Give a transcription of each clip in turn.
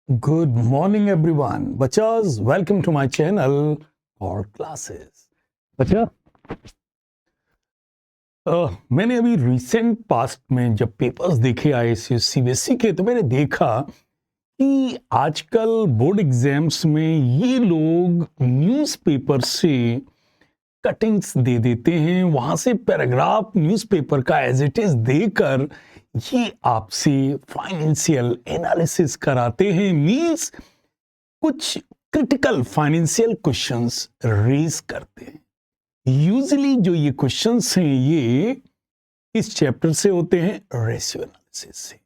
Good morning, everyone. Bachas, welcome to my channel for classes. बच्चा मैंने अभी recent past में जब पेपर्स देखे आईएएस सीबीएसई के तो मैंने देखा कि आजकल बोर्ड एग्जाम्स में ये लोग न्यूज़पेपर से कटिंग्स दे देते हैं, वहां से पैराग्राफ न्यूज़पेपर का एज इट इज देकर ये आपसे फाइनेंशियल एनालिसिस कराते हैं। मींस कुछ क्रिटिकल फाइनेंशियल क्वेश्चंस रेज करते हैं। यूजुअली जो ये क्वेश्चंस हैं ये इस चैप्टर से होते हैं, रेशियो एनालिसिस से।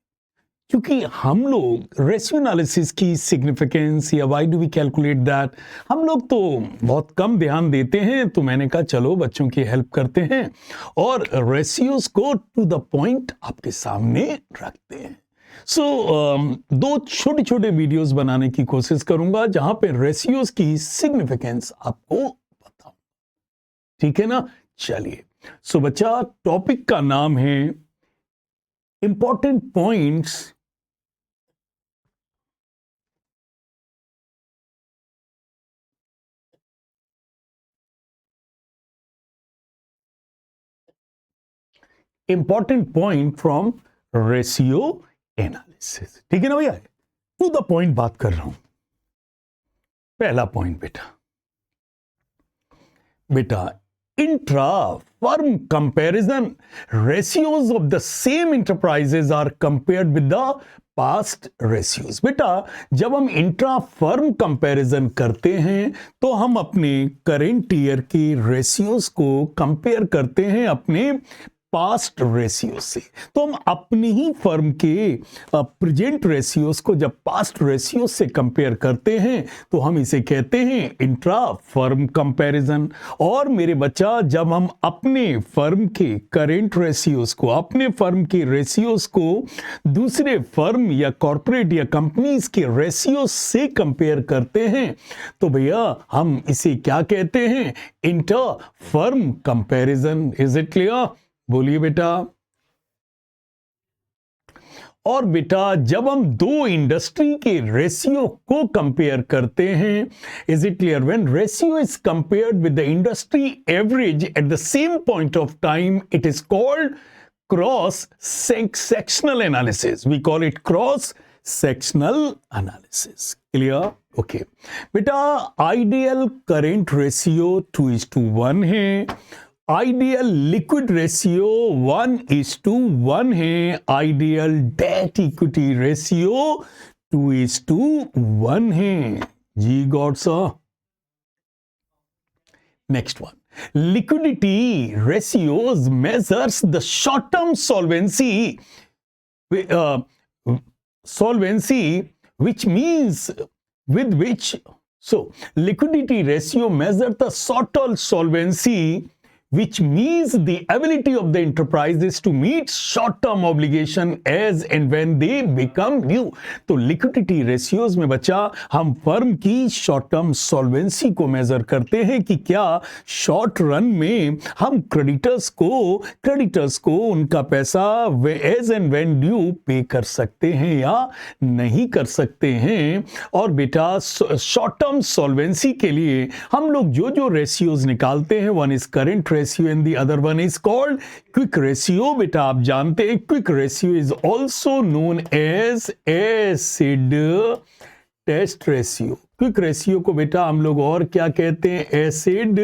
क्योंकि हम लोग रेशियो एनालिसिस की सिग्निफिकेंस या why do we calculate that हम लोग तो बहुत कम ध्यान देते हैं, तो मैंने कहा चलो बच्चों की हेल्प करते हैं और रेशियोज को टू द पॉइंट आपके सामने रखते हैं। दो छोटे छोटे वीडियोस बनाने की कोशिश करूंगा जहां पे रेशियोज की सिग्निफिकेंस आपको बताऊं, ठीक है ना। चलिए, बच्चा टॉपिक का नाम है important points important point from ratio analysis, ठीक है ना भैया। टू द पॉइंट बात कर रहा हूं। पहला पॉइंट बेटा intra firm comparison ratios of the same enterprises are compared with the past ratios. बेटा जब हम इंट्रा फर्म कंपैरिजन करते हैं तो हम अपने करेंट ईयर की रेशियोज को कंपेयर करते हैं अपने पास्ट रेशियो से। तो हम अपनी ही फर्म के प्रेजेंट रेशियोज को जब पास्ट रेशियो से कंपेयर करते हैं तो हम इसे कहते हैं इंट्रा फर्म कंपैरिजन। और मेरे बच्चा जब हम अपने फर्म के करेंट रेशियोज को, अपने फर्म के रेशियोज को दूसरे फर्म या कॉर्पोरेट या कंपनीज के रेशियो से कंपेयर करते हैं तो भैया हम इसे क्या कहते हैं, inter firm comparison. Is it clear? बोलिए बेटा। और बेटा जब हम दो इंडस्ट्री के रेशियो को कंपेयर करते हैं, is it clear, when ratio is compared with the industry average at the same point of time it is called cross sectional analysis. We call it cross sectional analysis. Clear? Okay बेटा, ideal current ratio 2:1 है, ideal liquid ratio 1:1 है, ideal date equity ratio 2:1 है। जी God sir. Next one, liquidity ratios measures the short term solvency which means with which, so liquidity ratio measures the short term solvency which means the ability of the enterprises to meet short-term obligation as and when they become due। तो liquidity ratios में बच्चा हम firm की short term solvency को major करते हैं कि क्या शॉर्ट रन में हम क्रेडिटर्स को उनका पैसा एज एंड व्हेन ड्यू पे कर सकते हैं या नहीं कर सकते हैं। और बेटा शॉर्ट टर्म सॉल्वेंसी के लिए हम लोग जो जो रेशियोज निकालते हैं, one is current ratio and the other one is called quick ratio. बेटा आप जानते हैं quick ratio is also known as acid test ratio. Quick ratio को बेटा हम लोग और क्या कहते हैं, एसिड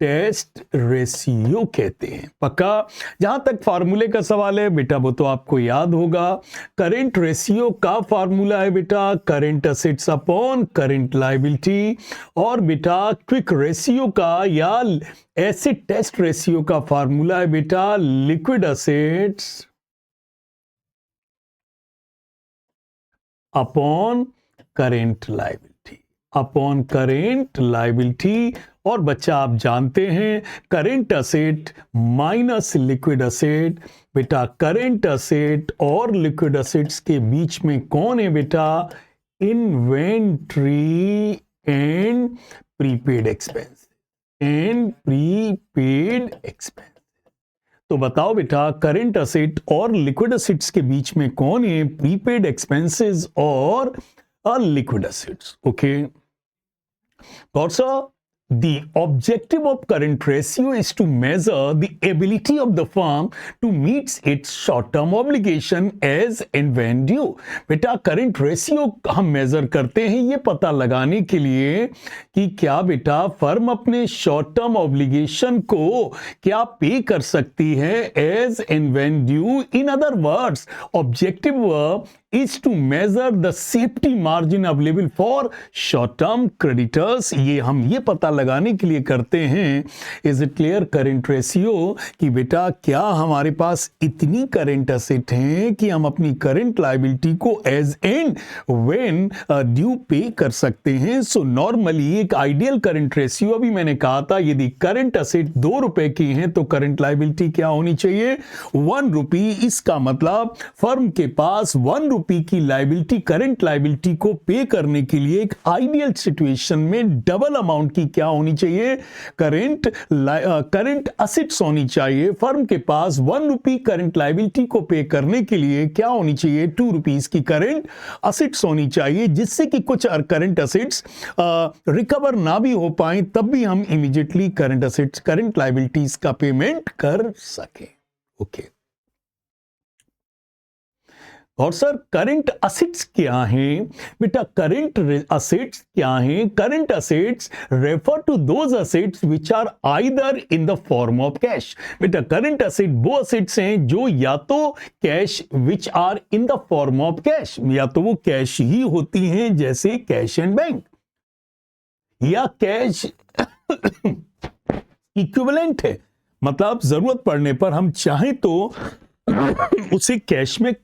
टेस्ट रेशियो कहते हैं। पक्का? जहां तक फार्मूले का सवाल है बेटा वो तो आपको याद होगा। करेंट रेशियो का फार्मूला है बेटा current assets upon current liability, और बेटा क्विक रेशियो का या एसिड टेस्ट रेशियो का फार्मूला है बेटा liquid assets upon current liability. और बच्चा आप जानते हैं current asset minus liquid asset. बेटा करेंट असेट और लिक्विड असेट्स के बीच में कौन है बेटा, इन्वेंट्री एंड प्रीपेड एक्सपेंस। तो बताओ बेटा करंट असेट और लिक्विड असेट्स के बीच में कौन है, प्रीपेड एक्सपेंसेस और liquid assets. Okay, also the objective of current ratio is to measure the ability of the firm to meet its short-term obligation as and when due। बेटा current ratio हम major करते हैं ये पता लगाने के लिए कि क्या बेटा फर्म अपने शॉर्ट टर्म ऑब्लिगेशन को क्या पे कर सकती है as and when due. In other words objective is to measure the safety margin available for short term creditors। ये पता लगाने के लिए करते हैं is it clear current ratio कि बेटा क्या हमारे पास इतनी करंट असेट हैं कि हम अपनी करंट लायबिलिटी को एज एंड व्हेन ड्यू पे कर सकते हैं। सो नॉर्मली एक आइडियल करंट रेशियो अभी मैंने कहा था यदि करंट असेट 2 रुपए की हैं तो करंट लायबिलिटी क्या होनी चाहिए 1 रुपी। इसका मतलब फर्म के पास 1 रुपी की लायबिलिटी करंट लायबिलिटी को पे करने के लिए एक आइडियल सिचुएशन में डबल अमाउंट की क्या होनी चाहिए करंट असेट्स होनी चाहिए। फर्म के पास 1 रुपी करंट लायबिलिटी को पे करने के लिए क्या होनी चाहिए 2 रुपीस की करंट असेट्स होनी चाहिए, जिससे कि कुछ करंट असेट्स रिकवर ना भी हो पाए तब भी हम immediately current assets current liabilities का पेमेंट कर सके। ओके और सर करंट असेट्स क्या हैं बेटा, करंट असेट्स क्या हैं। Current assets refer to those assets which are either in the form of cash. बेटा करंट असेट वो असेट्स हैं जो या तो cash which are in the form of cash, या तो वो कैश ही होती हैं जैसे कैश एंड बैंक, या कैश इक्विवेलेंट है, मतलब जरूरत पड़ने पर हम चाहें तो उसे कैश में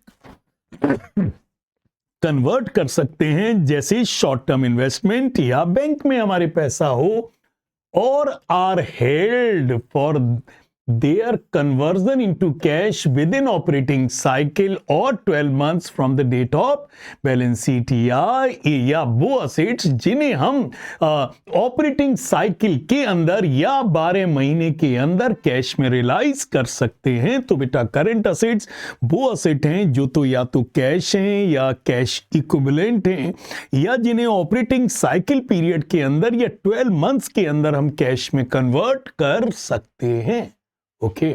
कन्वर्ट कर सकते हैं जैसे शॉर्ट टर्म इन्वेस्टमेंट या बैंक में हमारे पैसा हो, और are held for their conversion into cash within operating cycle or 12 months from the date of balance sheet। या वो असेट्स जिन्हें हम ऑपरेटिंग साइकिल के अंदर या 12 महीने के अंदर कैश में रियलाइज कर सकते हैं। तो बेटा करंट असेट्स वो असेट हैं जो तो या तो कैश हैं या कैश इक्विवेलेंट हैं, या जिन्हें ऑपरेटिंग साइकिल पीरियड के अंदर या 12 मंथ्स के अंदर हम कैश में कन्वर्ट कर सकते हैं। ओके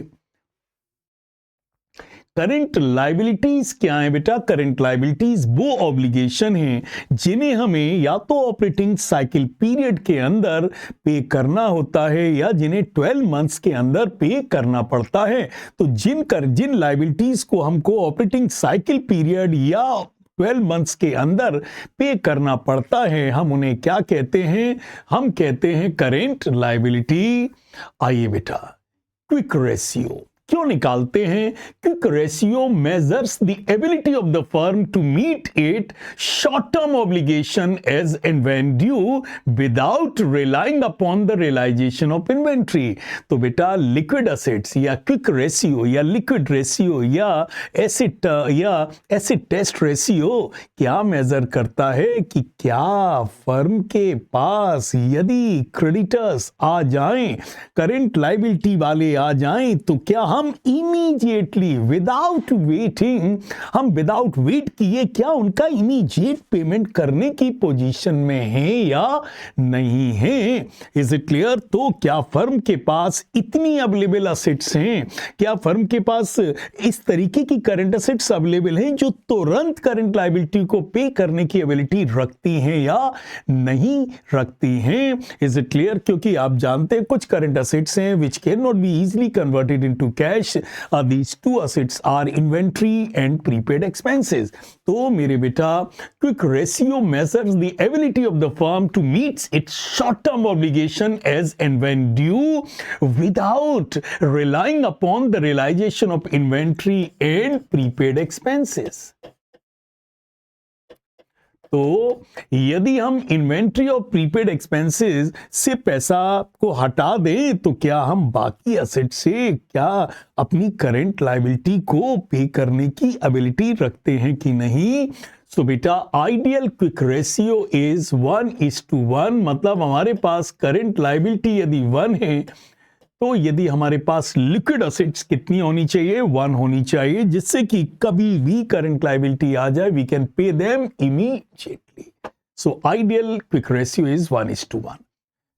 करंट लायबिलिटीज क्या है बेटा, करंट लायबिलिटीज वो ऑब्लिगेशन हैं जिन्हें हमें या तो ऑपरेटिंग साइकिल पीरियड के अंदर पे करना होता है या जिन्हें 12 मंथ्स के अंदर पे करना पड़ता है। तो जिन लायबिलिटीज को हमको ऑपरेटिंग साइकिल पीरियड या 12 मंथ्स के अंदर पे करना पड़ता है हम उन्हें क्या कहते हैं, हम कहते हैं करंट लायबिलिटी। आइए बेटा क्विक रेशियो क्यों निकालते हैं। Quick ratio measures the ability of the firm to meet it short term obligation as and when due without relying upon the realisation of inventory. तो बेटा लिक्विड असेट्स या quick ratio या liquid ratio या acid test ratio क्या measure करता है कि क्या फर्म के पास यदि क्रेडिटर्स आ जाएं, करंट लायबिलिटी वाले आ जाएं, तो क्या हम इमीडिएटली विदाउट वेट किए क्या उनका इमीडिएट पेमेंट करने की पोजीशन में है या नहीं है। Is it clear. तो क्या फर्म के पास इतनी अवेलेबल असेट्स हैं, क्या फर्म के पास इस तरीके की करंट असेट्स अवेलेबल हैं जो तुरंत करंट लायबिलिटी को पे करने की एबिलिटी रखती हैं या नहीं रखती हैं। Is it clear. क्योंकि आप जानते हैं कुछ करंट असेट्स हैं which can not be easily converted into cash. These two assets are inventory and prepaid expenses। तो मेरे बेटा quick ratio measures the ability of the firm to meet its short-term obligation as and when due without relying upon the realization of inventory and prepaid expenses। तो यदि हम inventory और prepaid expenses से पैसा को हटा दें तो क्या हम बाकी असेट से क्या अपनी करंट लायबिलिटी को पे करने की एबिलिटी रखते हैं कि नहीं। सो बेटा आइडियल क्विक रेशियो इज 1:1। मतलब हमारे पास करंट लायबिलिटी यदि 1 है तो यदि हमारे पास लिक्विड एसेट्स कितनी होनी चाहिए, 1 होनी चाहिए, जिससे कि कभी भी करंट लायबिलिटी आ जाए we can pay them immediately. So ideal quick ratio is 1:1।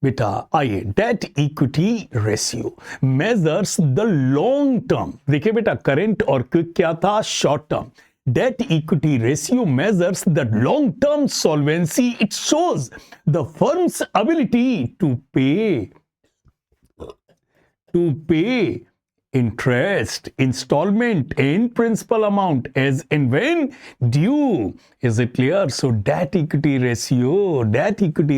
बेटा आइए, debt equity ratio measures the long term. देखिए बेटा, करंट और क्विक क्या था, short term. Debt equity ratio measures the long-term solvency. It shows the firm's ability to pay interest, installment, and principal amount as and when due. Is it clear? So debt equity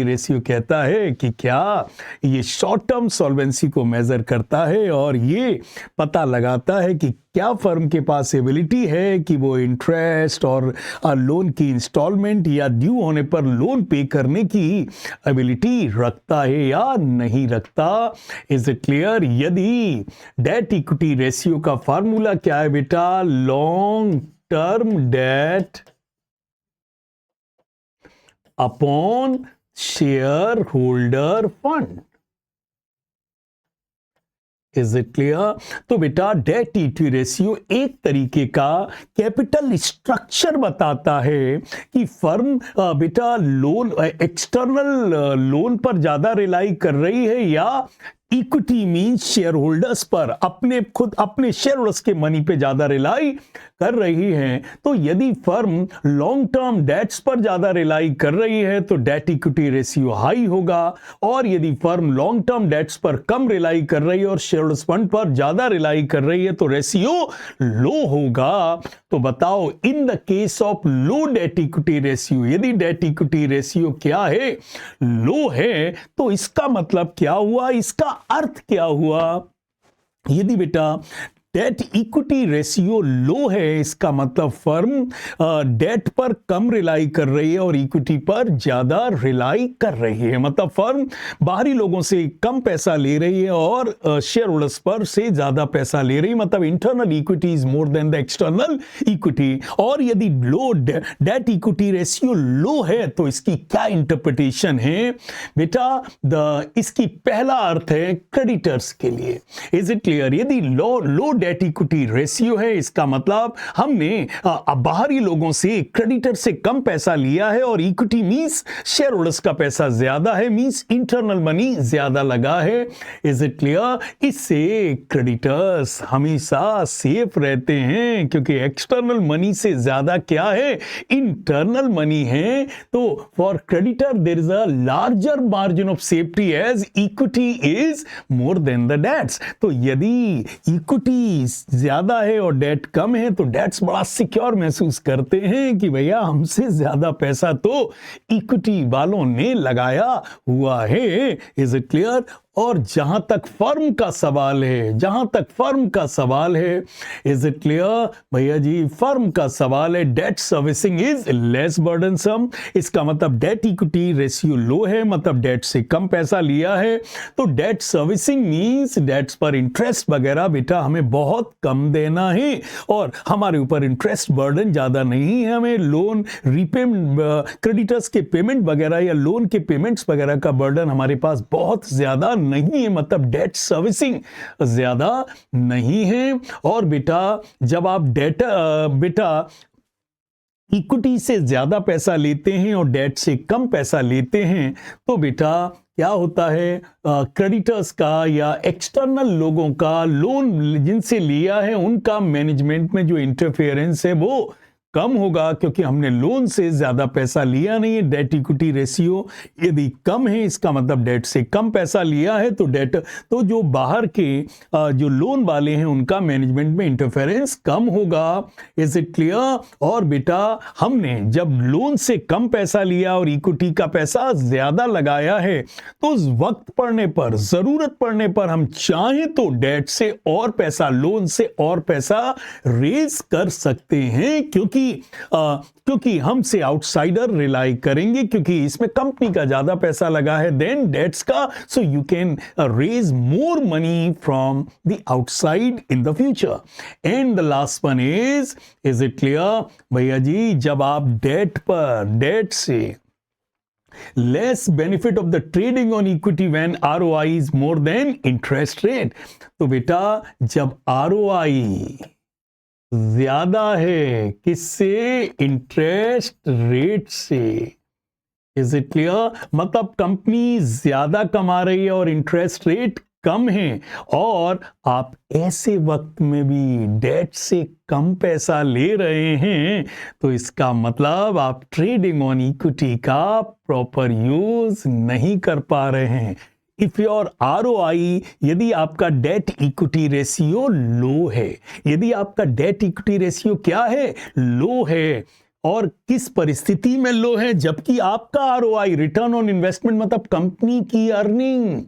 ratio कहता है कि क्या ये short term solvency को major करता है और ये पता लगाता है कि क्या फर्म के पास एबिलिटी है कि वो इंटरेस्ट और लोन की इंस्टॉलमेंट या ड्यू होने पर लोन पे करने की एबिलिटी रखता है या नहीं रखता। Is it clear? यदि डेट इक्विटी रेशियो का फार्मूला क्या है बेटा, long term debt upon share holder fund. Is it clear? तो बेटा डेट इक्विटी रेशियो एक तरीके का कैपिटल स्ट्रक्चर बताता है कि फर्म बेटा लोन एक्सटर्नल लोन पर ज्यादा रिलाई कर रही है या इक्विटी मींस शेयर होल्डर्स पर अपने शेयर होल्डर्स के मनी पे ज्यादा रिलाई कर रही है। तो यदि फर्म लॉन्ग टर्म डेट्स पर ज्यादा रिलाई कर रही है तो डेट इक्विटी रेशियो हाई होगा, और यदि फर्म लॉन्ग टर्म डेट्स पर कम रिलाई कर रही है और शेयर होल्डर्स फंड पर ज्यादा रिलाई कर रही है तो रेशियो लो होगा। तो बताओ, in the case of low date equity ratio, यदि डेट इक्विटी रेशियो क्या है, लो है, तो इसका मतलब क्या हुआ, इसका अर्थ क्या हुआ? यदि बेटा डेट इक्विटी रेशियो लो है, इसका मतलब फर्म डेट पर कम रिलाई कर रही है और इक्विटी पर ज्यादा रिलाई कर रही है। मतलब फर्म बाहरी लोगों से कम पैसा ले रही है और शेयर होल्डर्स पर से ज्यादा पैसा ले रही है। मतलब internal equity is more than the external equity. और यदि लो डेट इक्विटी रेशियो लो है तो इसकी क्या इंटरप्रिटेशन है बेटा? इसकी पहला अर्थ है क्रेडिटर्स के लिए। Is it clear? यदि लो डेट इक्विटी रेशियो है, इसका मतलब हमने बाहरी लोगों से, क्रेडिटर से कम पैसा लिया है और इक्विटी मींस शेयर होल्डर्स का पैसा ज्यादा है, मींस इंटरनल मनी ज्यादा लगा है। Is it clear? इससे क्रेडिटर्स हमेशा सेफ रहते हैं क्योंकि एक्सटर्नल मनी से ज्यादा क्या है, इंटरनल मनी है। तो for creditor there is a larger margin of safety as equity is more than the debts. तो यदि इक्विटी ज्यादा है और डेट कम है तो डेट्स बड़ा सिक्योर महसूस करते हैं कि भैया हमसे ज्यादा पैसा तो इक्विटी वालों ने लगाया हुआ है। Is it clear? और जहां तक फर्म का सवाल है, इज इट क्लियर भैया जी, फर्म का सवाल है, debt servicing is less burdensome. इसका मतलब डेट इक्विटी रेशियो लो है, मतलब डेट से कम पैसा लिया है, तो डेट सर्विसिंग मींस डेट्स पर इंटरेस्ट वगैरह बेटा हमें बहुत कम देना है और हमारे ऊपर इंटरेस्ट बर्डन ज्यादा नहीं है। हमें लोन रीपेमेंट, क्रेडिटर्स के पेमेंट वगैरह या लोन के पेमेंट्स वगैरह का बर्डन हमारे पास बहुत ज्यादा नहीं है, मतलब डेट सर्विसिंग ज्यादा नहीं है। और बेटा जब आप बेटा इक्विटी से ज्यादा पैसा लेते हैं और डेट से कम पैसा लेते हैं तो बेटा क्या होता है, क्रेडिटर्स का या एक्सटर्नल लोगों का लोन जिनसे लिया है उनका मैनेजमेंट में जो इंटरफेरेंस है वो कम होगा क्योंकि हमने लोन से ज्यादा पैसा लिया नहीं है। डेट इक्विटी रेशियो यदि कम है, इसका मतलब डेट से कम पैसा लिया है तो जो बाहर के जो लोन वाले हैं उनका मैनेजमेंट में इंटरफेरेंस कम होगा। Is it clear? और बेटा हमने जब लोन से कम पैसा लिया और इक्विटी का पैसा ज्यादा लगाया है तो उस वक्त पड़ने पर, जरूरत पड़ने पर हम चाहें तो डेट से और पैसा, लोन से और पैसा रेज कर सकते हैं क्योंकि हमसे आउटसाइडर रिलाई करेंगे, क्योंकि इसमें कंपनी का ज्यादा पैसा लगा है देन डेट्स का। So you can raise more money from the outside in the future. And the last one is it clear भैया जी, जब आप डेट से less benefit of the trading on equity when ROI is more than interest rate. तो बेटा जब ROI ज्यादा है किससे? इंटरेस्ट रेट से। Is it clear? मतलब कंपनी ज्यादा कमा रही है और इंटरेस्ट रेट कम है, और आप ऐसे वक्त में भी डेट से कम पैसा ले रहे हैं, तो इसका मतलब आप ट्रेडिंग ऑन इक्विटी का प्रॉपर यूज नहीं कर पा रहे हैं। इफ योर आरओआई, यदि आपका डेट इक्विटी रेशियो लो है, यदि आपका डेट इक्विटी रेशियो क्या है? लो है। और किस परिस्थिति में लो है? जबकि आपका आरओआई, रिटर्न ऑन इन्वेस्टमेंट, मतलब कंपनी की अर्निंग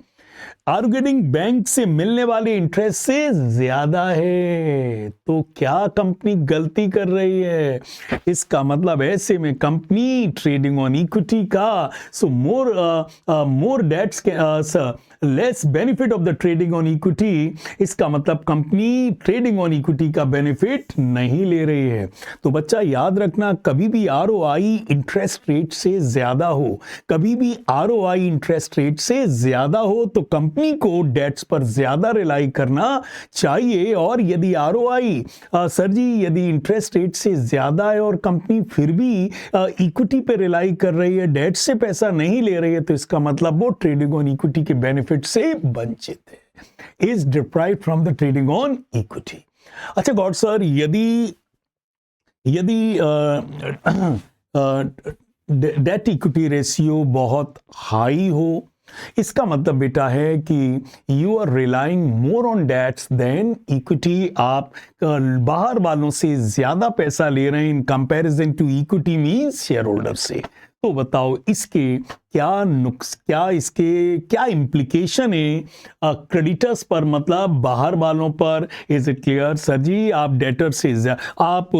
आर्गेनिक बैंक से मिलने वाले इंटरेस्ट से ज्यादा है। तो क्या कंपनी गलती कर रही है? इसका मतलब ऐसे में कंपनी ट्रेडिंग ऑन इक्विटी का, so more debts less benefit of the trading on equity, इसका मतलब कंपनी ट्रेडिंग ऑन इक्विटी का बेनिफिट नहीं ले रही है। तो बच्चा याद रखना, कभी भी आरओआई इंटरेस्ट रेट से ज्यादा हो, कभी भी आरओआई इंटरेस्ट रेट से ज्यादा हो, तो कंपनी को डेट्स पर ज्यादा रिलाई करना चाहिए। और यदि आरओआई सर जी यदि इंटरेस्ट रेट से ज्यादा है और कंपनी फिर भी इक्विटी पे रिलाई कर रही है, डेट से पैसा नहीं ले रही है, तो इसका मतलब वो ट्रेडिंग ऑन इक्विटी के बेनिफिट से वंचित है, is deprived from the trading on equity. अच्छा गॉड सर, यदि डेट इक्विटी रेशियो बहुत हाई हो, इसका मतलब बेटा है कि you are relying more on debts than equity. आप बाहर वालों से ज्यादा पैसा ले रहे हैं in comparison to equity means share holder से। तो बताओ इसके क्या इम्प्लीकेशन है क्रेडिटर्स पर, मतलब बाहर वालों पर? Is it clear? सर जी आप डेटर से आप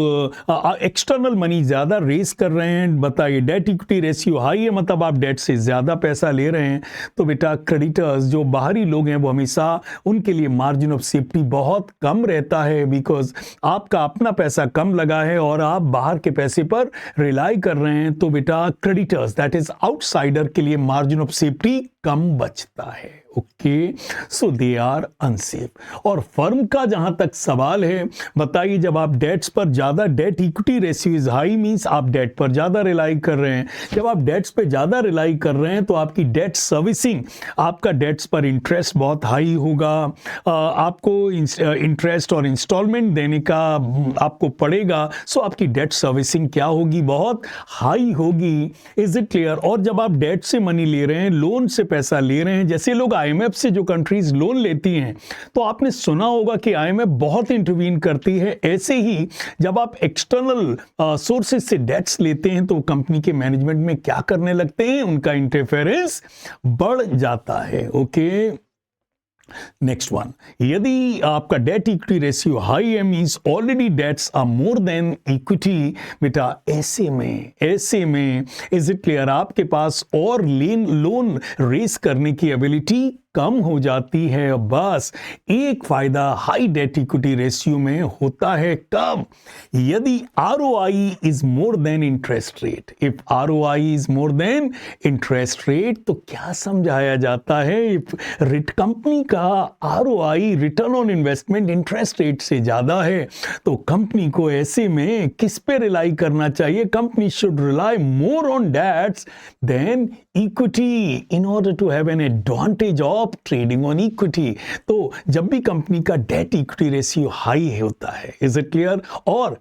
एक्सटर्नल मनी ज्यादा रेस कर रहे हैं, बताइए डेट इक्विटी रेशियो हाई है, मतलब आप डेट से ज्यादा पैसा ले रहे हैं। तो बेटा क्रेडिटर्स जो बाहरी लोग हैं वो हमेशा, उनके लिए मार्जिन ऑफ सेफ्टी बहुत कम रहता है, बिकॉज आपका अपना पैसा कम लगा है और आप बाहर के पैसे पर रिलाई कर रहे हैं। तो बेटा क्रेडिटर्स दैट इज आउटसाइडर के लिए मार्जिन ऑफ सेफ्टी कम बचता है। Okay, so they are unsafe. और फर्म का जहां तक सवाल है, बताइए जब आप डेट्स पर ज्यादा, date equity ratio is high means आप डेट पर ज्यादा रिलाई कर रहे हैं। जब आप डेट्स पे ज्यादा रिलाई कर रहे हैं तो आपकी डेट सर्विसिंग, आपका डेट्स पर इंटरेस्ट बहुत हाई होगा, आपको इंटरेस्ट और इंस्टॉलमेंट देने का आपको पड़ेगा। सो आपकी डेट सर्विसिंग क्या होगी? बहुत हाई होगी। Is it clear? और जब आप डेट से मनी ले रहे हैं, लोन से पैसा ले रहे हैं, जैसे लोग आईएमएफ से जो कंट्रीज लोन लेती हैं, तो आपने सुना होगा कि आईएमएफ बहुत इंटरवीन करती है। ऐसे ही जब आप एक्सटर्नल सोर्सेज से डेट्स लेते हैं तो कंपनी के मैनेजमेंट में क्या करने लगते हैं? उनका इंटरफेरेंस बढ़ जाता है। ओके, नेक्स्ट वन, यदि आपका डेट इक्विटी रेशियो हाई है means already debts are more than equity. बेटा ऐसे में इज इट क्लियर, आपके पास और लोन रेस करने की एबिलिटी कम हो जाती है। बस एक फायदा हाई डेट इक्विटी रेशियो में होता है, कब? यदि ROI is more than interest rate. If ROI is more than interest rate, तो क्या समझाया जाता है? इफ कंपनी का ROI, return on investment, interest rate से ज्यादा है, तो कंपनी को ऐसे में किस पे रिलाई करना चाहिए? Company should rely more on debts than equity in order to have an advantage of trading on equity. तो जब भी कंपनी का डेट इक्विटी रेशियो हाई होता है, इज इट क्लियर? और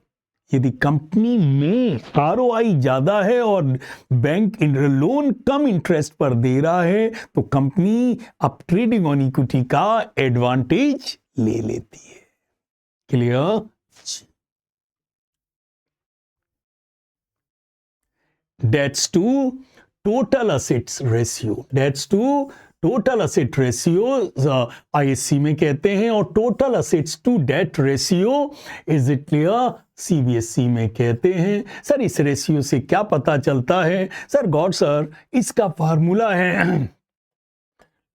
यदि कंपनी में आरओआई ज्यादा है और बैंक लोन कम इंटरेस्ट पर दे रहा है, तो कंपनी अब ट्रेडिंग ऑन इक्विटी का एडवांटेज ले लेती है। Clear? Debts to total assets ratio, debts to total asset ratio ISC में कहते हैं, और total assets to debt ratio is it clear? CBSE में कहते हैं। सर इस रेशियो से क्या पता चलता है? सर गॉड सर, इसका फार्मूला है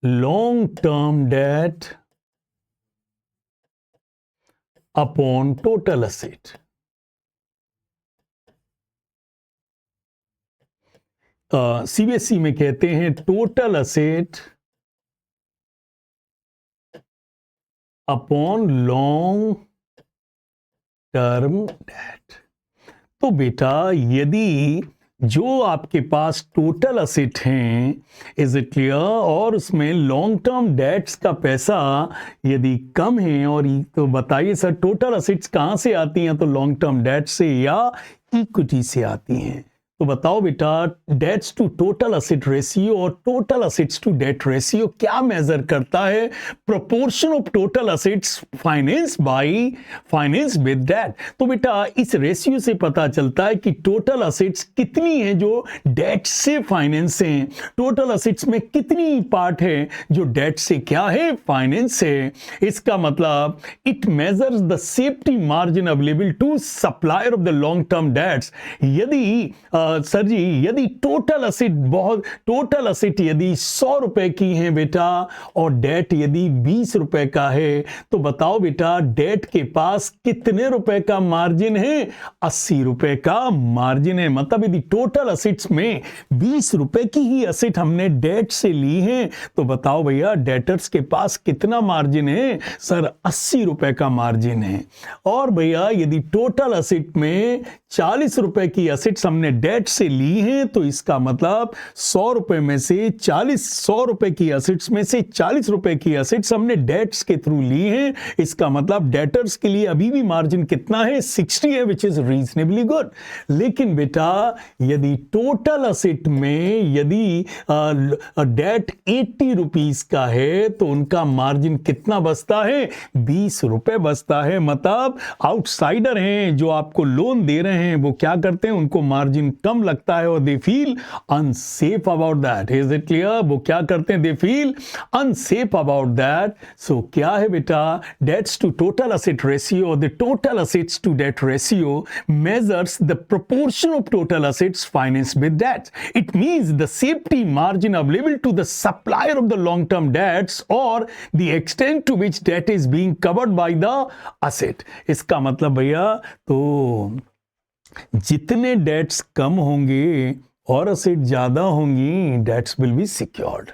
long term debt upon total asset. CBSE में कहते हैं total asset upon long term debt. तो बेटा यदि जो आपके पास टोटल असेट हैं, इज इट क्लियर, और उसमें लॉन्ग टर्म डेट्स का पैसा यदि कम है, और तो बताइए सर टोटल असेट्स कहां से आती हैं, तो लॉन्ग टर्म डेट से या इक्विटी से आती हैं। तो बताओ बेटा debts to total asset ratio और total assets to debt ratio क्या मेजर करता है? Proportion of total assets finance with debt. तो बेटा इस रेशियो से पता चलता है कि टोटल असेट्स कितनी है जो डेट से फाइनेंस है, टोटल असेट्स में कितनी पार्ट है जो डेट से क्या है, फाइनेंस है। इसका मतलब it measures the safety margin available to supplier of the long term debts. यदि सर जी यदि टोटल असेट यदि 100 रुपए की है बेटा और डेट यदि 20 रुपए का है, तो बताओ बेटा डेट के पास कितने रुपए का मार्जिन है? 80 रुपए का मार्जिन है। मतलब यदि टोटल असेट्स में 20 रुपए की ही असेट हमने डेट से ली है, तो बताओ भैया डेटर्स के पास कितना मार्जिन है? सर 80 रुपए का मार्जिन है। और भैया यदि टोटल असेट में 40 रुपए की असेट्स हमने डेट से ली है, तो इसका मतलब 100 रुपए में से 100 रुपए की असेट्स में से 40 रुपए की असेट्स हमने डेट्स के थ्रू ली है। इसका मतलब डेटर्स के लिए अभी भी मार्जिन कितना है? 60 है, विच इज रीजनेबली गुड। लेकिन बेटा यदि टोटल असेट में यदि डेट 80 रुपीस का है, तो उनका मार्जिन कितना बचता है? 20 रुपए बचता है। मतलब आउटसाइडर हैं जो आपको लोन दे रहे हैं, वो क्या करते हैं, उनको मार्जिन कम लगता है और they feel unsafe about that. Is it clear? वो क्या करते हैं? They feel unsafe about that. So क्या है बेटा? Debts to total asset ratio, the total assets to debt ratio measures the proportion of total assets financed with debts. It means the safety margin available to the supplier of the long term debts or the extent to which debt is being covered by the asset. इसका मतलब भैया तो जितने dates कम होंगे और asset ज्यादा होंगी, dates will be secured,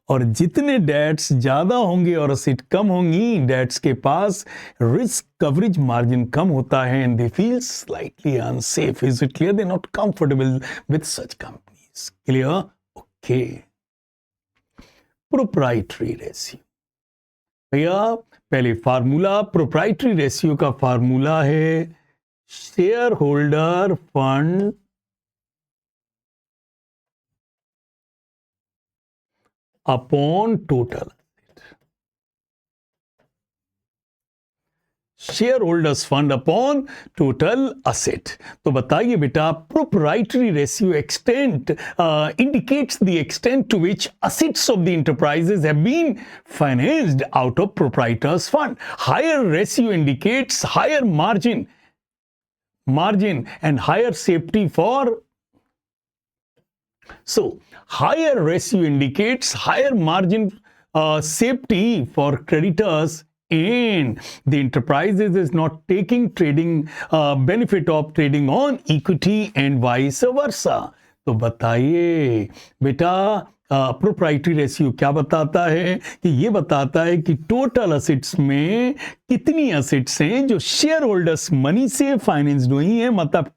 और जितने डेट्स ज्यादा होंगे और असेट कम होंगी, डेट्स के पास रिस्क कवरेज मार्जिन कम होता है and they feel slightly unsafe. Is it clear? They not comfortable with such companies. Clear? Okay. Proprietary ratio भैया पहले फार्मूला, प्रोप्राइटरी रेशियो का फार्मूला है share holder fund upon total share holders fund upon total asset. तो बताइए बेटा proprietary ratio extent indicates the extent to which assets of the enterprises have been financed out of proprietors fund. Higher ratio indicates higher margin and higher safety for, so higher ratio indicates higher margin safety for creditors, and the enterprises is not taking trading benefit of trading on equity and vice versa. तो बताइए बेटा proprietary ratio क्या बताता है? कि ये बताता है कि टोटल असेट्स में कितनी असेट्स हैं जो शेयर होल्डर्स मनी से फाइनेंस्ड हुई हैं। मतलब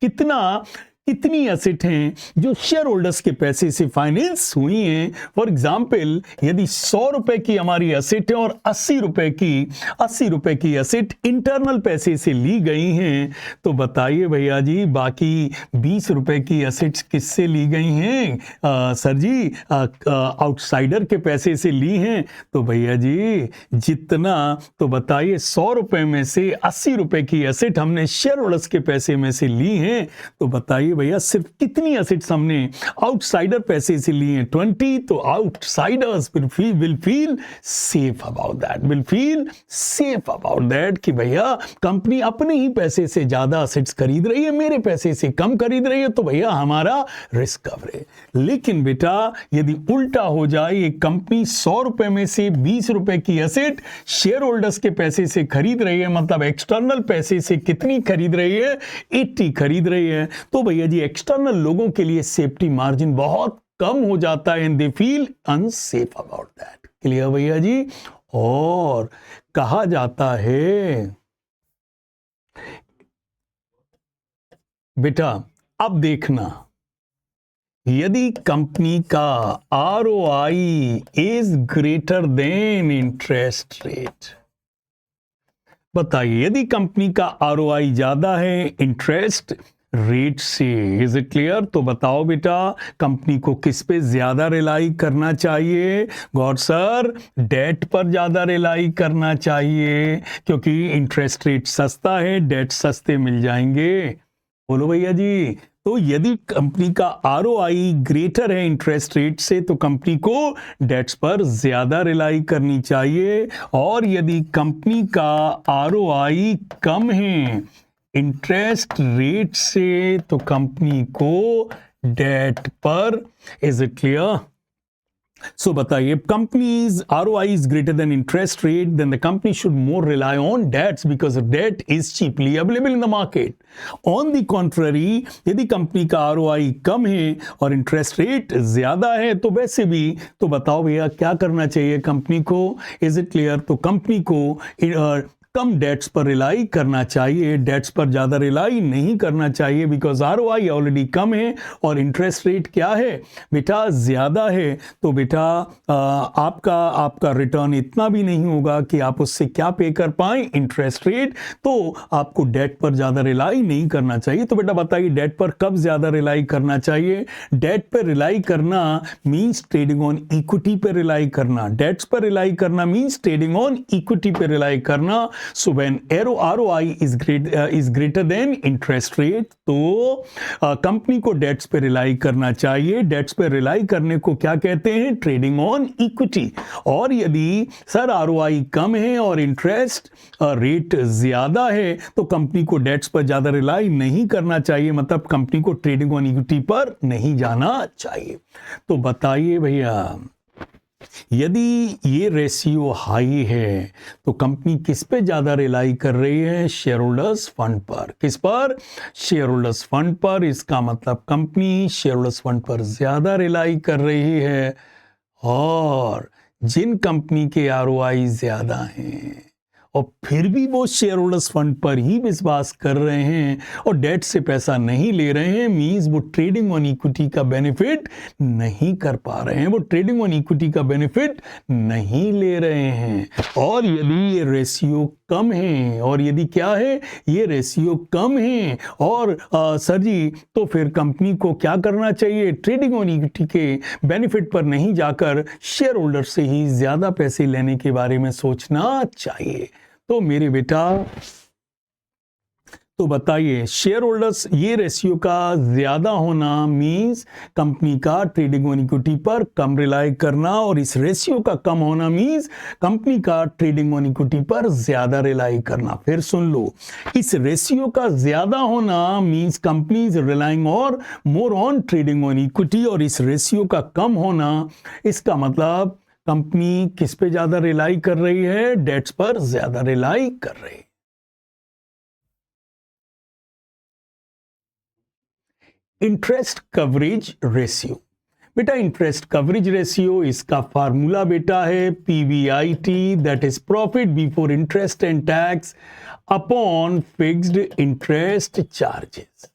कितनी असेट हैं जो शेयर होल्डर्स के पैसे से फाइनेंस हुई हैं। फॉर एग्जाम्पल यदि 100 रुपए की हमारी असेट है और 80 रुपए की असेट इंटरनल पैसे से ली गई हैं, तो बताइए भैया जी बाकी 20 रुपए की असेट्स किससे ली गई हैं? सर जी आउटसाइडर के पैसे से ली हैं। तो भैया जी जितना, तो बताइए 100 रुपए में से 80 रुपए की असेट हमने शेयर होल्डर्स के पैसे में से ली हैं, तो बताइए भैया सिर्फ कितनी असेट्स हमने आउटसाइडर पैसे से ली हैं? 20। तो outsiders will feel safe about that, कि भैया कंपनी अपने ही पैसे से ज्यादा असेट्स खरीद रही है, मेरे पैसे से कम खरीद रही है, तो भैया हमारा रिस्क कवर है। लेकिन बेटा यदि उल्टा हो जाए, एक कंपनी 100 रुपए में से 20 रुपए की असेट शेयर होल्डर्स के पैसे से खरीद रही है, मतलब एक्सटर्नल पैसे से कितनी खरीद रही है? 80 खरीद रही है, तो भैया जी, एक्सटर्नल लोगों के लिए सेफ्टी मार्जिन बहुत कम हो जाता है and they feel unsafe about that. Clear भैया जी। और कहा जाता है बेटा, अब देखना, यदि कंपनी का ROI is greater than interest rate, बताइए, यदि कंपनी का ROI ज्यादा है इंटरेस्ट रेट से, इज इट क्लियर? तो बताओ बेटा, कंपनी को किस पे ज्यादा रिलाई करना चाहिए? गॉड सर, डेट पर ज्यादा रिलाई करना चाहिए, क्योंकि इंटरेस्ट रेट सस्ता है, डेट सस्ते मिल जाएंगे। बोलो भैया जी। तो यदि कंपनी का ROI ग्रेटर है इंटरेस्ट रेट से, तो कंपनी को डेट्स पर ज्यादा रिलाई करनी चाहिए, और यदि कंपनी का ROI कम है इंटरेस्ट रेट से, तो कंपनी को डेट पर, इज इट क्लियर? सो बताइए, companies ROI is greater than interest rate, then the company should more rely on debts because debt is cheaply available in the market. On the contrary, यदि company का ROI कम है और interest rate ज्यादा है, तो वैसे भी, तो बताओ भैया क्या करना चाहिए कंपनी को? Is it clear? तो कंपनी को कम डेट्स पर रिलाई करना चाहिए, डेट्स पर ज्यादा रिलाई नहीं करना चाहिए, बिकॉज ROI ऑलरेडी कम है और इंटरेस्ट रेट क्या है बेटा, ज्यादा है। तो बेटा आपका रिटर्न इतना भी नहीं होगा कि आप उससे क्या पे कर पाए, इंटरेस्ट रेट। तो आपको डेट पर ज्यादा रिलाई नहीं करना चाहिए। तो बेटा बताइए, डेट पर कब ज्यादा रिलाई करना चाहिए? डेट पर रिलाई करना मींस ट्रेडिंग ऑन इक्विटी पर रिलाई करना, डेट्स पर रिलाई करना मींस ट्रेडिंग ऑन इक्विटी पर रिलाई करना। So when ROI is greater than interest rate, तो कंपनी को डेट्स पे रिलाई करना चाहिए। डेट्स पे रिलाई करने को क्या कहते हैं? Trading on equity. और यदि सर ROI कम है और इंटरेस्ट रेट ज्यादा है, तो कंपनी को डेट्स पर ज्यादा रिलाई नहीं करना चाहिए, मतलब कंपनी को ट्रेडिंग ऑन इक्विटी पर नहीं जाना चाहिए। तो बताइए भैया, यदि ये रेशियो हाई है, तो कंपनी किस पे ज्यादा रिलाई कर रही है? शेयर होल्डर्स फंड पर। किस पर? शेयर होल्डर्स फंड पर। इसका मतलब कंपनी शेयर होल्डर्स फंड पर ज्यादा रिलाई कर रही है। और जिन कंपनी के ROI ज्यादा हैं और फिर भी वो शेयर होल्डर्स फंड पर ही विश्वास कर रहे हैं और डेट से पैसा नहीं ले रहे हैं, मींस वो ट्रेडिंग ऑन इक्विटी का बेनिफिट नहीं कर पा रहे हैं, वो ट्रेडिंग ऑन इक्विटी का बेनिफिट नहीं ले रहे हैं। और यदि ये रेशियो कम है, और यदि क्या है, ये रेशियो कम है, और सर जी, तो फिर कंपनी को क्या करना चाहिए? ट्रेडिंग ऑन इक्विटी के बेनिफिट पर नहीं जाकर शेयर होल्डर से ही ज्यादा पैसे लेने के बारे में सोचना चाहिए। तो मेरे बेटा, तो बताइए, शेयर होल्डर्स ये रेशियो का ज्यादा होना मींस कंपनी का ट्रेडिंग ऑन इक्विटी पर कम रिलाई करना, और इस रेशियो का कम होना मींस कंपनी का ट्रेडिंग ऑन इक्विटी पर ज्यादा रिलाई करना। फिर सुन लो, इस रेशियो का ज्यादा होना मींस कंपनी इज रिलाइंग और more on trading on equity, और इस रेशियो का कम होना, इसका मतलब कंपनी किस पे ज्यादा रिलाई कर रही है? डेट्स पर ज्यादा रिलाई कर रही है। इंटरेस्ट कवरेज रेशियो, बेटा इंटरेस्ट कवरेज रेशियो, इसका फार्मूला बेटा है PBIT, that is profit before interest and tax upon fixed interest charges.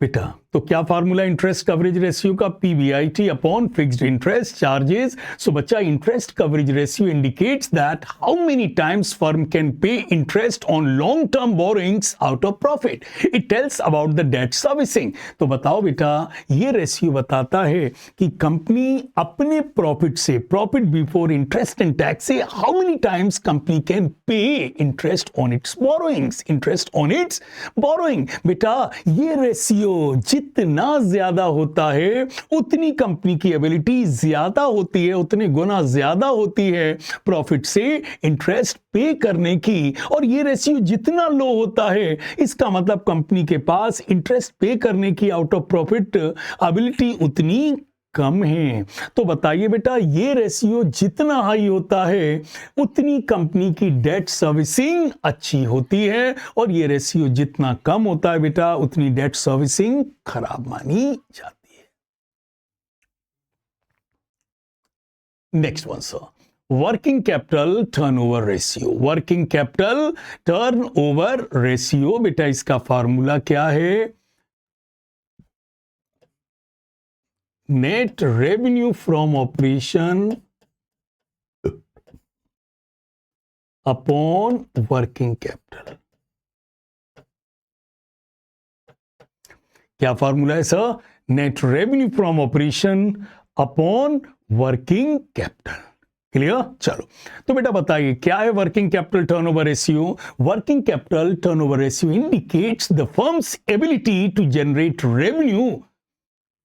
बेटा, तो क्या फार्मूला इंटरेस्ट कवरेज रेशियो का? PBIT upon fixed interest charges. So बच्चा, interest coverage ratio indicates that how many times firm can pay interest on long term borrowings out of profit. It tells about the debt servicing. तो बताओ बेटा, ये ratio बताता है कि company अपने profit से, profit before interest and tax से, how many times company can pay interest on its borrowings, interest on its borrowing. बेटा, ये रेशियो जितना ज्यादा होता है, उतनी कंपनी की एबिलिटी ज्यादा होती है, उतने गुना ज्यादा होती है प्रॉफिट से इंटरेस्ट पे करने की। और ये रेशियो जितना लो होता है, इसका मतलब कंपनी के पास इंटरेस्ट पे करने की आउट ऑफ प्रॉफिट एबिलिटी उतनी कम है। तो बताइए बेटा, ये रेशियो जितना हाई होता है उतनी कंपनी की डेट सर्विसिंग अच्छी होती है, और ये रेशियो जितना कम होता है बेटा उतनी डेट सर्विसिंग खराब मानी जाती है। Next one sir, working capital turnover ratio. Working capital turnover ratio बेटा, इसका फार्मूला क्या है? Net revenue from operation upon working capital. क्या फार्मूला है sir? Net revenue from operation upon working capital. Clear? चलो, तो बेटा बताइए क्या है working capital turnover ratio? Working capital turnover ratio indicates the firms ability to generate revenue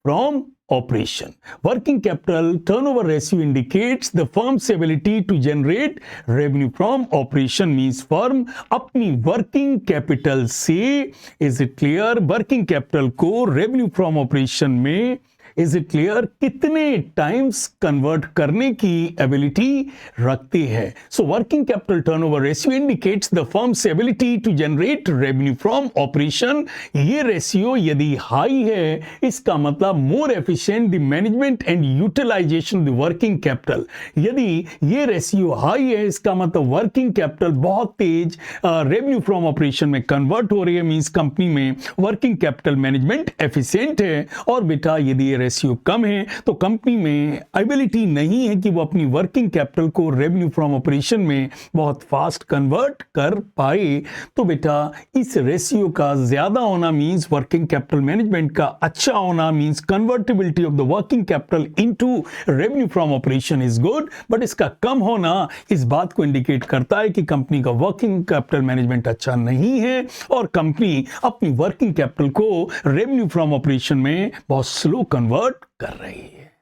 from operation. Working capital turnover ratio indicates the firm's ability to generate revenue from operation, means firm अपनी working capital से, is it clear, working capital को revenue from operation में, is it clear, कितने times convert करने की ability रखती है। So working capital turnover ratio indicates the firms ability to generate revenue from operation. ये रेशियो यदि हाई है, इसका मतलब more efficient the management and utilisation the working capital. यदि ये रेशियो हाई है, इसका मतलब वर्किंग कैपिटल बहुत तेज रेवेन्यू फ्रॉम ऑपरेशन में कन्वर्ट हो रही है, मींस कंपनी में वर्किंग कैपिटल मैनेजमेंट एफिशिएंट है। और बेटा यदि ये रेशियो कम है तो कंपनी में एबिलिटी नहीं है कि वो अपनी वर्किंग कैपिटल को रेवेन्यू फ्रॉम ऑपरेशन में बहुत फास्ट कन्वर्ट कर पाए। तो बेटा इस रेशियो का ज्यादा होना मींस वर्किंग कैपिटल मैनेजमेंट का अच्छा होना, means convertibility of the working capital into revenue from operation is good, but इसका कम होना इस बात को इंडिकेट करता है कि कंपनी का वर्किंग कैपिटल मैनेजमेंट अच्छा नहीं है और कंपनी अपनी वर्किंग कैपिटल को रेवेन्यू फ्रॉम ऑपरेशन में बहुत स्लो कन्वर्ट कर रही है।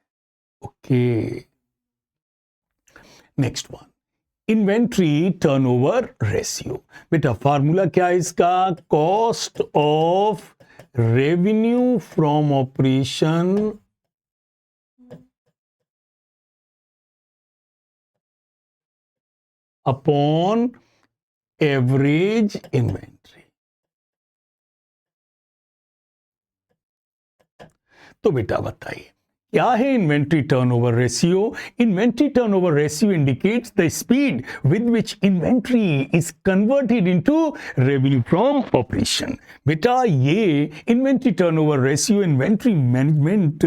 Okay, next one, inventory turnover ratio. बेटा फार्मूला क्या है इसका? Cost of revenue from operation upon average inventory. तो बेटा बताइए क्या है inventory turnover ratio? Inventory turnover ratio indicates the speed with which inventory is converted into revenue from operation. बेटा ये inventory turnover ratio inventory management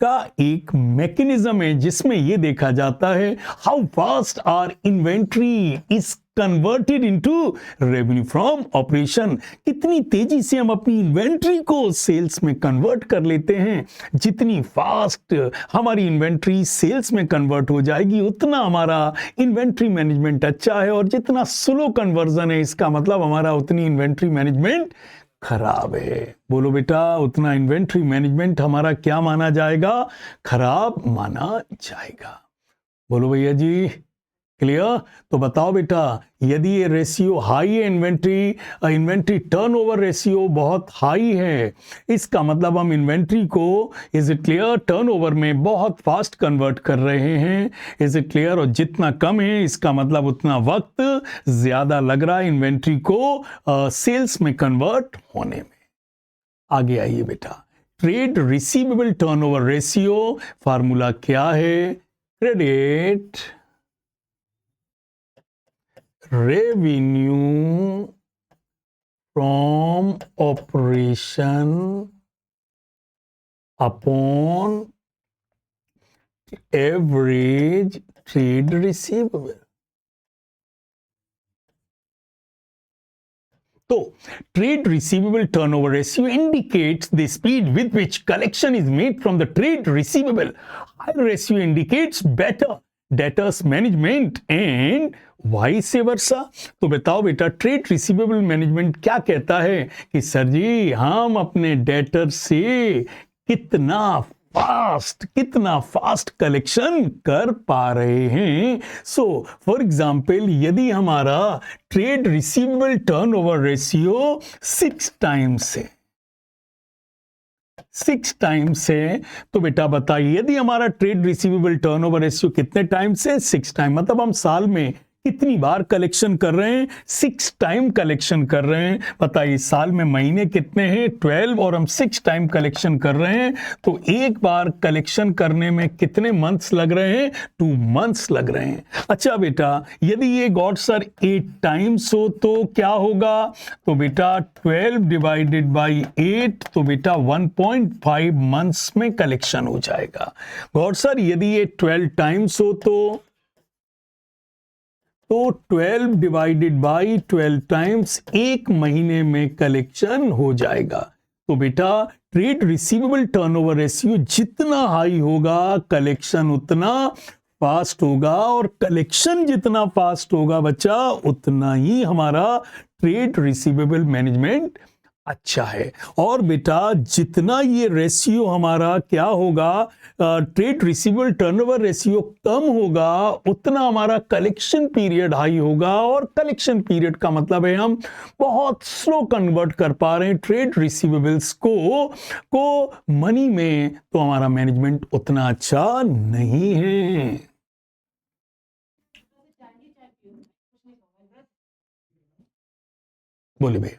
का एक mechanism है जिसमें ये देखा जाता है how fast are inventory is converted into revenue from operation. कितनी तेजी से हम अपनी इन्वेंट्री को सेल्स में कन्वर्ट कर लेते हैं। जितनी फास्ट हमारी इन्वेंट्री सेल्स में कन्वर्ट हो जाएगी उतना हमारा इन्वेंट्री मैनेजमेंट अच्छा है, और जितना स्लो कन्वर्जन है इसका मतलब हमारा उतनी इन्वेंट्री मैनेजमेंट खराब है। बोलो बेटा, उतना इन्वेंट्री मैनेजमेंट हमारा क्या माना जाएगा? खराब माना जाएगा। बोलो भैया जी, क्लियर? तो बताओ बेटा, यदि ये रेशियो हाई है, इन्वेंट्री टर्नओवर रेशियो बहुत हाई है, इसका मतलब हम इन्वेंट्री को, इज इट क्लियर, टर्नओवर में बहुत फास्ट कन्वर्ट कर रहे हैं। Is it clear? और जितना कम है इसका मतलब उतना वक्त ज्यादा लग रहा है इन्वेंट्री को सेल्स में कन्वर्ट होने में। आगे आइए बेटा, trade receivable turnover ratio, formula क्या है? Credit revenue from operation upon average trade receivable। तो trade receivable turnover ratio indicates the speed with which collection is made from the trade receivable. Higher ratio indicates better debtors management and vice versa. तो बताओ बेटा, trade receivable management क्या कहता है कि sir जी हम अपने डेटर से कितना फास्ट कलेक्शन कर पा रहे हैं। सो फॉर एग्जांपल, यदि हमारा trade receivable turnover ratio 6 times है, 6 टाइम्स है। तो बेटा बताइए, यदि हमारा ट्रेड रिसीवेबल टर्नओवर रेशियो कितने टाइम से 6 टाइम, मतलब हम साल में कितनी बार कलेक्शन कर रहे हैं, 6 टाइम कलेक्शन कर रहे हैं। बताइए साल में महीने कितने हैं, 12, और हम 6 टाइम कलेक्शन कर रहे हैं, तो एक बार कलेक्शन करने में कितने मंथ्स लग रहे हैं, 2 मंथ्स लग रहे हैं। अच्छा बेटा, यदि ये गॉड सर 8 टाइम्स हो तो क्या होगा, तो बेटा 12 डिवाइडेड बाई 8, तो बेटा 1.5 मंथ्स में कलेक्शन हो जाएगा। गॉड सर यदि ये 12 टाइम्स हो तो 12 डिवाइडेड बाई 12 टाइम्स, एक महीने में कलेक्शन हो जाएगा। तो बेटा ट्रेड रिसीवेबल टर्नओवर रेशियो जितना हाई होगा, कलेक्शन उतना फास्ट होगा, और कलेक्शन जितना फास्ट होगा बच्चा, उतना ही हमारा ट्रेड रिसीवेबल मैनेजमेंट अच्छा है। और बेटा जितना ये रेशियो हमारा क्या होगा, ट्रेड रिसीवेबल टर्नओवर रेशियो कम होगा, उतना हमारा कलेक्शन पीरियड हाई होगा। और कलेक्शन पीरियड का मतलब है हम बहुत स्लो कन्वर्ट कर पा रहे हैं ट्रेड रिसीवेबल्स को मनी में, तो हमारा मैनेजमेंट उतना अच्छा नहीं है। बोले भैया,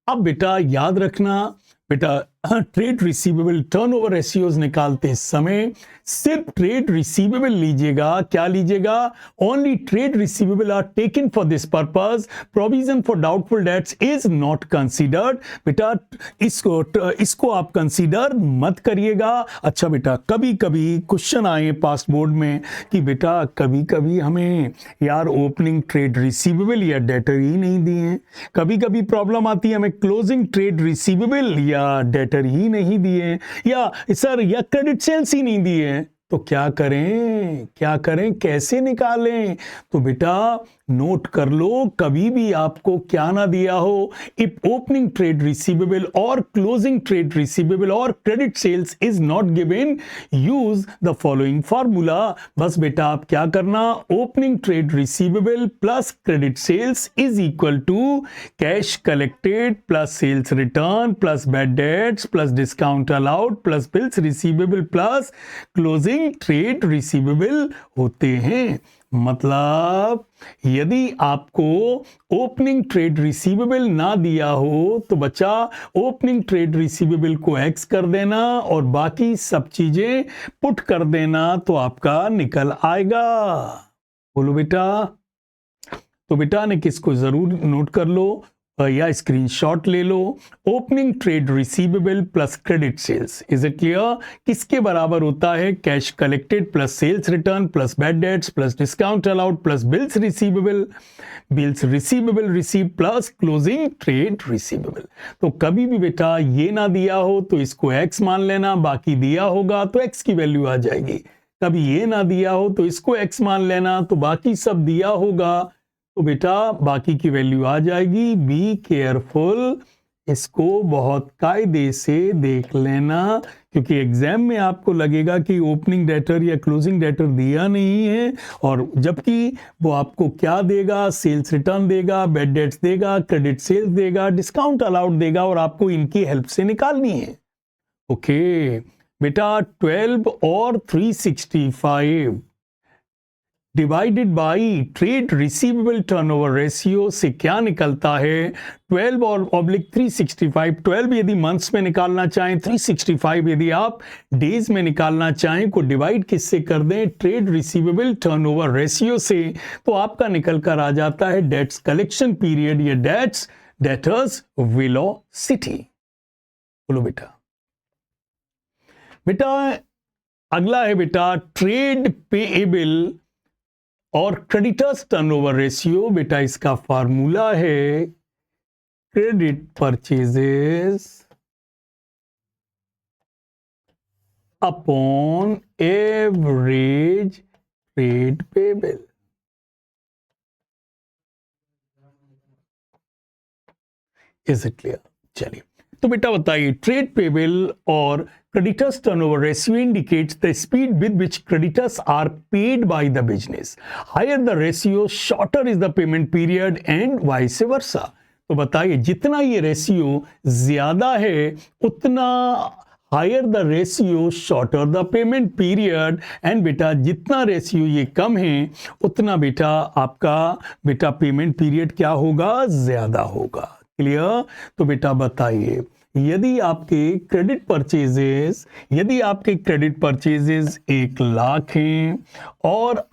अब बेटा याद रखना, बेटा ट्रेड रिसीवेबल टर्नओवर रेशियोज निकालते समय सिर्फ ट्रेड रिसीवेबल लीजिएगा। क्या लीजिएगा, only trade receivable are taken for this purpose, provision for doubtful debts is not considered. बेटा इसको आप कंसीडर मत करिएगा। अच्छा बेटा, कभी कभी क्वेश्चन आए पास्ट बोर्ड में कि बेटा कभी कभी हमें यार ओपनिंग ट्रेड रिसीवेबल या डेटर ही नहीं दिए, कभी कभी प्रॉब्लम आती है हमें क्लोजिंग ट्रेड रिसीवेबल या डेटर ही नहीं दिए, या सर या क्रेडिट सेल्स ही नहीं दिए, तो क्या करें, कैसे निकालें। तो बेटा नोट कर लो, कभी भी आपको क्या ना दिया हो, इफ ओपनिंग ट्रेड रिसीवेबल और क्लोजिंग ट्रेड रिसीवेबल और credit sales is not given, use the following formula. बस बेटा आप क्या करना, opening trade receivable plus credit sales is equal to cash collected plus sales return plus bad debts plus discount allowed plus bills receivable plus closing trade receivable होते हैं। मतलब यदि आपको ओपनिंग ट्रेड रिसीवेबल ना दिया हो तो बच्चा ओपनिंग ट्रेड रिसीवेबल को एक्स कर देना और बाकी सब चीजें पुट कर देना, तो आपका निकल आएगा। बोलो बेटा, तो बेटा ने किसको जरूर नोट कर लो या स्क्रीनशॉट ले लो। Opening trade receivable plus credit sales, is it clear, किसके बराबर होता है, cash collected plus sales return plus bad debts plus discount allowed plus bills receivable receive plus closing trade receivable. तो कभी भी बेटा ये ना दिया हो तो इसको एक्स मान लेना, बाकी दिया होगा तो एक्स की वैल्यू आ जाएगी। कभी ये ना दिया हो तो इसको एक्स मान लेना, तो बाकी सब दिया होगा तो बेटा बाकी की वैल्यू आ जाएगी। बी केयरफुल, इसको बहुत कायदे से देख लेना, क्योंकि एग्जाम में आपको लगेगा कि ओपनिंग डेटर या क्लोजिंग डेटर दिया नहीं है, और जबकि वो आपको क्या देगा, सेल्स रिटर्न देगा, बैड डेट्स देगा, क्रेडिट सेल्स देगा, डिस्काउंट अलाउड देगा, और आपको इनकी हेल्प से निकालनी है। ओके बेटा, 12 और 365 divided by trade receivable turnover ratio से क्या निकलता है, 12 और ऑब्लिक 365। 12 यदि मंथ्स में निकालना चाहें, 365 यदि आप डेज में निकालना चाहें, को डिवाइड किससे कर दें, ट्रेड रिसीवेबल टर्नओवर रेशियो से, तो आपका निकल कर आ जाता है डेट्स कलेक्शन पीरियड या डेटर्स वेलोसिटी। बोलो बेटा, बेटा अगला है बेटा ट्रेड पेएबल और क्रेडिटर्स टर्नओवर रेशियो। बेटा इसका फार्मूला है credit purchases upon average trade payable. Is it clear? चलिए, तो बेटा बताइए, ट्रेड पेबल और creditors turnover ratio indicates the speed with which creditors are paid by the business. Higher the ratio, shorter is the payment period and vice versa. तो बताइए, जितना ये ratio ज्यादा है उतना higher the ratio shorter the payment period, and बेटा जितना ratio ये कम है उतना बेटा आपका बेटा पेमेंट पीरियड क्या होगा, ज्यादा होगा। क्लियर? तो बेटा बताइए, यदि आपके क्रेडिट परचेजेस 1 लाख हैं और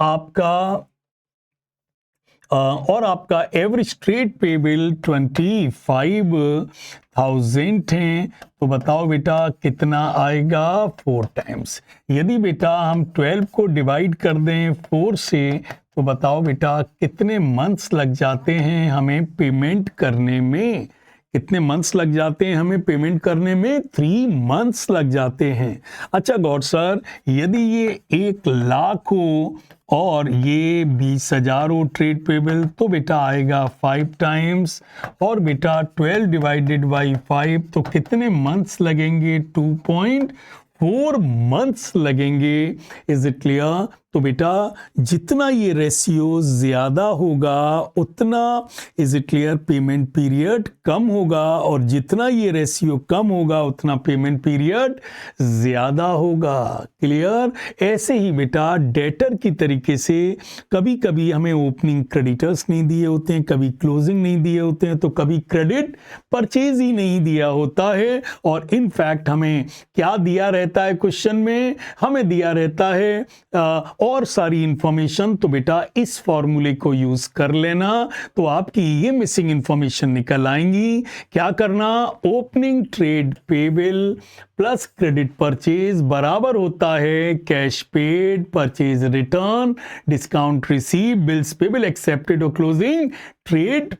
आपका एवरेज ट्रेड पेबल 25,000 है, तो बताओ बेटा कितना आएगा, 4 टाइम्स। यदि बेटा हम 12 को डिवाइड कर दें 4 से, तो बताओ बेटा कितने मंथ्स लग जाते हैं हमें पेमेंट करने में, कितने मंथ्स लग जाते हैं हमें पेमेंट करने में, 3 मंथ्स लग जाते हैं। अच्छा गौर सर, यदि ये 1 लाख हो और ये 20,000 हो ट्रेड पेबल, तो बेटा आएगा 5 टाइम्स, और बेटा 12 डिवाइडेड बाई 5, तो कितने मंथ्स लगेंगे, 2.4 मंथ्स लगेंगे। Is it clear? तो बेटा जितना ये रेशियो ज्यादा होगा उतना, is it clear, payment period कम होगा, और जितना ये रेशियो कम होगा उतना पेमेंट पीरियड ज्यादा होगा। क्लियर? ऐसे ही बेटा डेटर की तरीके से कभी कभी हमें ओपनिंग क्रेडिटर्स नहीं दिए होते हैं, कभी क्लोजिंग नहीं दिए होते हैं, तो कभी क्रेडिट परचेज ही नहीं दिया होता है, और इनफैक्ट हमें क्या दिया रहता है क्वेश्चन में, हमें दिया रहता है और सारी इंफॉर्मेशन। तो बेटा इस फॉर्मूले को यूज कर लेना, तो आपकी ये मिसिंग इंफॉर्मेशन निकल आएंगी। क्या करना, opening trade payable plus credit purchase बराबर होता है cash paid, purchase return, discount receive, bills payable accepted और क्लोजिंग ट्रेड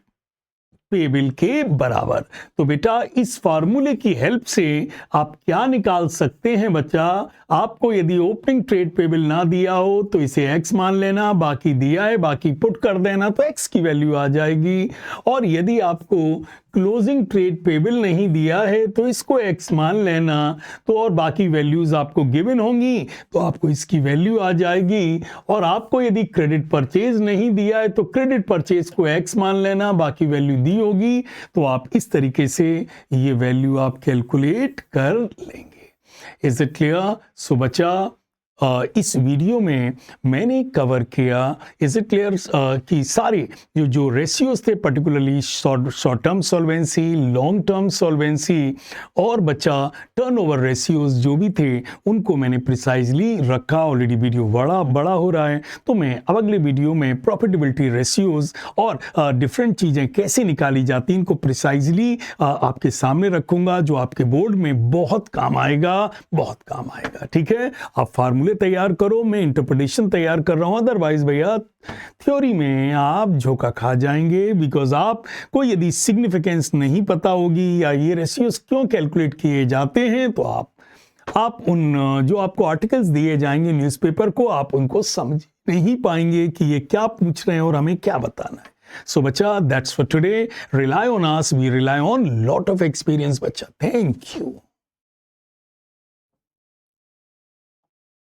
पेबल के बराबर। तो बेटा इस फार्मूले की हेल्प से आप क्या निकाल सकते हैं बच्चा, आपको यदि ओपनिंग ट्रेड पेबल ना दिया हो तो इसे x मान लेना, बाकी दिया है बाकी पुट कर देना, तो x की वैल्यू आ जाएगी। और यदि आपको क्लोजिंग ट्रेड पेबल नहीं दिया है तो इसको x मान लेना, तो और बाकी वैल्यूज आपको गिवन होंगी तो आपको इसकी वैल्यू आ जाएगी। और आपको यदि क्रेडिट परचेज नहीं दिया है तो क्रेडिट परचेज को x मान लेना, बाकी वैल्यू दी होगी, तो आप इस तरीके से ये वैल्यू आप कैलकुलेट कर लेंगे। Is it clear? सो बच्चा इस वीडियो में मैंने कवर किया, इज इट क्लियर, कि सारे जो रेशियोज थे, particularly short term solvency, long term solvency और बच्चा टर्नओवर रेशियोज जो भी थे उनको मैंने प्रिसाइजली रखा। ऑलरेडी वीडियो बड़ा हो रहा है, तो मैं अब अगले वीडियो में प्रॉफिटेबिलिटी रेशियोज और डिफरेंट चीज़ें कैसे निकाली जाती हैं इनको प्रिसाइजली आपके सामने रखूंगा, जो आपके बोर्ड में बहुत काम आएगा। ठीक है, आप फार्मूले तैयार करो, मैं इंटरप्रिटेशन तैयार कर रहा हूं, अदरवाइज भैया थ्योरी में आप झोंका खा जाएंगे, बिकॉज आपको यदि सिग्निफिकेंस नहीं पता होगी या ये रेशियोज क्यों कैलकुलेट किए जाते हैं, तो आप उन जो आपको आर्टिकल्स दिए जाएंगे न्यूज़पेपर को, आप उनको समझ नहीं पाएंगे कि ये क्या पूछ रहे हैं और हमें क्या बताना है। So bacha, that's for today. Rely on us. We rely on lot of experience, bacha. Thank you.